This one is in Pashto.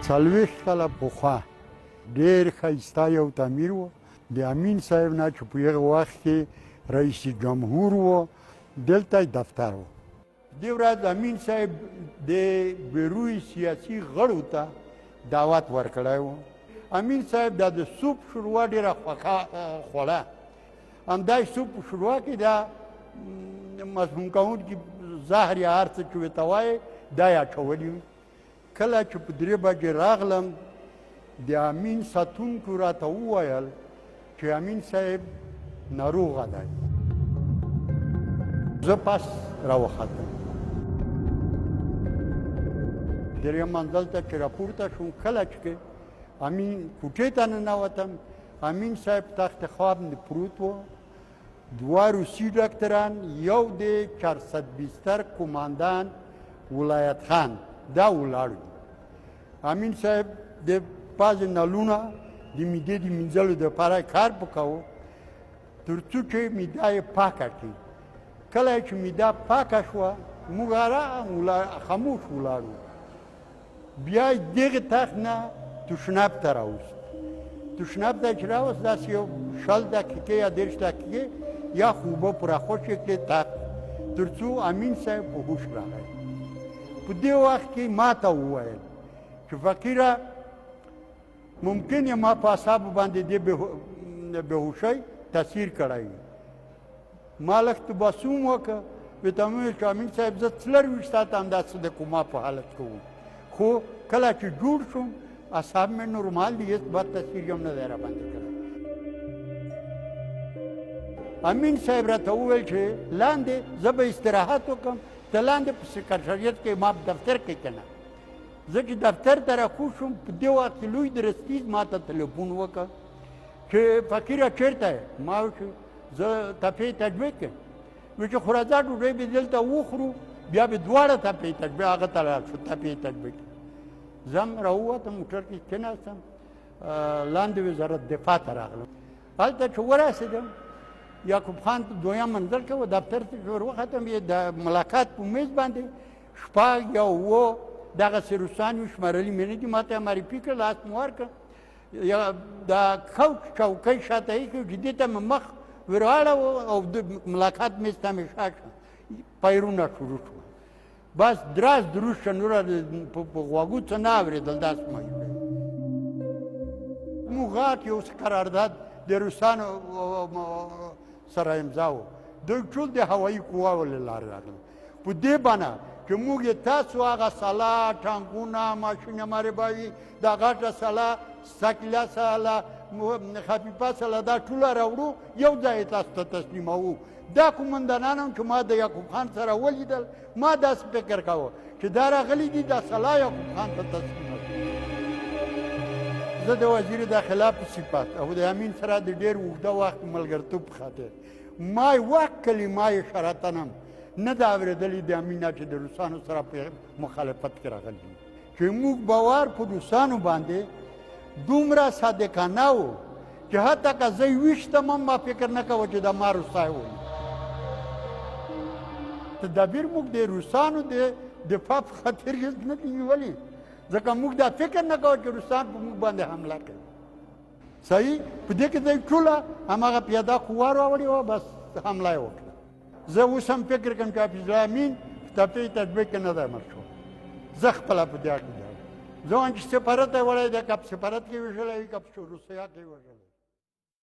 څلوېښت کاله پخوا ډېر ښایسته یو تعمیر و. د امین صاحب نه چې په هغه وخت کې رئیس جمهور و دلته دفتر و. دې ورځ امین صاحب د بیروی سیاسي غړو ته دعوت ورکړی و. امین صاحب دا د سوپ شوروا ډېره خوړه. همدا سوپ شوروا کې دا مسموم کوونکي زهر یا هر څه چې ورته وایې دا یې اچولي وي. کله چې په 3 بجې راغلم د امین ساتونکو راته وویل چې امین صاحب ناروغه دی. زه پس راوختم. درېیم منزل ته چې راپورته شوم، کله چې امین کوټې ته ننوتم، امین صاحب تخت خواب پروت و. 2 روسي ډاکټران، یو د 400 بستر کماندان ولایت خان دا ولاړ دي. امین صاحب د بعضې نلونه د معدې د مینځلو دپاره کار وکاوه تر څو چې معده یې پاکه کړي. کله چې معده پاکه شوه موږ ارام خاموش ولاړو. بیا یې دغه تخت نه تشناب ته راوست. تشناب ته چې راوست داسې یو 20 دقیقې یا 30 دقیقې یا خوبه په راخوشې کړې تخت تر څو امین صاحب په هوش راغی. په دې وخت کې ما ته وویل چې فقیره ممکن یې ما په اعصابو باندې دې بېهوشۍ تاثیر کړی وي. ما لږ تبسم وکړه، ورته مې وویل چې امین صاحب زه 24 ساعته همداسې د کوما په حالت کې وم، خو کله چې جوړ شوم اعصاب مې نورمال دي، هېڅ بد تاثیر یې هم نه دی راباندې کړی. امین صاحب راته وویل چې لاندې زه به استراحت وکړم، ته لاندې په سکرټریت کې ما دفتر کې که نه. زه چې دفتر ته راکوز شوم په دې وخت کې لوی درستیز ما ته تلیفون وکړ چې فقیره چېرته یې؟ ما ویل چې زه تپې تجوید کې. وایي چې خو راځه ډوډۍ به دلته وخورو، بیا به دواړه تپې تجوید هغه ته لاړ شو تپې تجوید کې. زه هم راووتم، موټر کې کېناستم، لاندې وزارت دفاع ته راغلم. هلته چې ورسېدم یعقوب خان ته 2یم منزل کې و، دفتر ته چې ور وختم یې د ملاقات په میز باندې 6 یا 7 دغسې روسان وي شمېرلي مې نه دي. ما ته یې معرفي کړه، لاس مې ورکړه، د کوچ چوکۍ شاته یې کړه، جدي ته مې مخ ورواړوه او د ملاقات میز ته مې شا کړه. پیرونه شروع شوه. بس دراز دروز شه، نوره په غوږو څه نه اورېدل، داسې مې موږ غاټ یو قرارداد د روسانو سره امضا و. دوی ټول د هوایي قواو له لارې راغلل. په دې بڼه چې موږ یې تاسو هغه سلاح، ټانکونه، ماشین مارباوي، دا غټه سلاح، سکله سلاح، خفیفه سلاح، دا ټوله راوړو یو ځای تاسو ته تسلیموو. دا قومندانان هم چې ما د یعقوب خان سره ولیدل، ما داسې فکر کوه چې دا راغلي دي دا سلاح یعقوب خان ته تسلیموي. زه د وزیر داخله په صفت او د امین سره د ډېر اوږده وخت ملګرتوب په خاطر ما یوه کلمه یې شرطن هم نه ده اورېدلې د امین نه چې د روسانو سره په مخالفت کې راغلی وي. چې موږ باور په روسانو باندې دومره صادقانه و چې حتی که زه یې ویشتم هم ما فکر نه کوه چې دا ما روسای وایي. تدابیر موږ د روسانو د دفاع په خاطر هېڅ نه دي نیولي، ځکه موږ دا فکر نه کوو چې روسان په موږ باندې حمله کوي. صحیح، په دې کې دوی ټوله هماغه پیاده قوا راوړې وه، بس حمله یې وکړه. زه اوس هم فکر کوم چې حافظ الله امین تپې تجوید کې نه دی مړ شو. زه خپله په دې عقیده یم. زه وایم چې سفارت یې وړی دی، که په سفارت کې وژلی وي که په روسیه کې وژلی.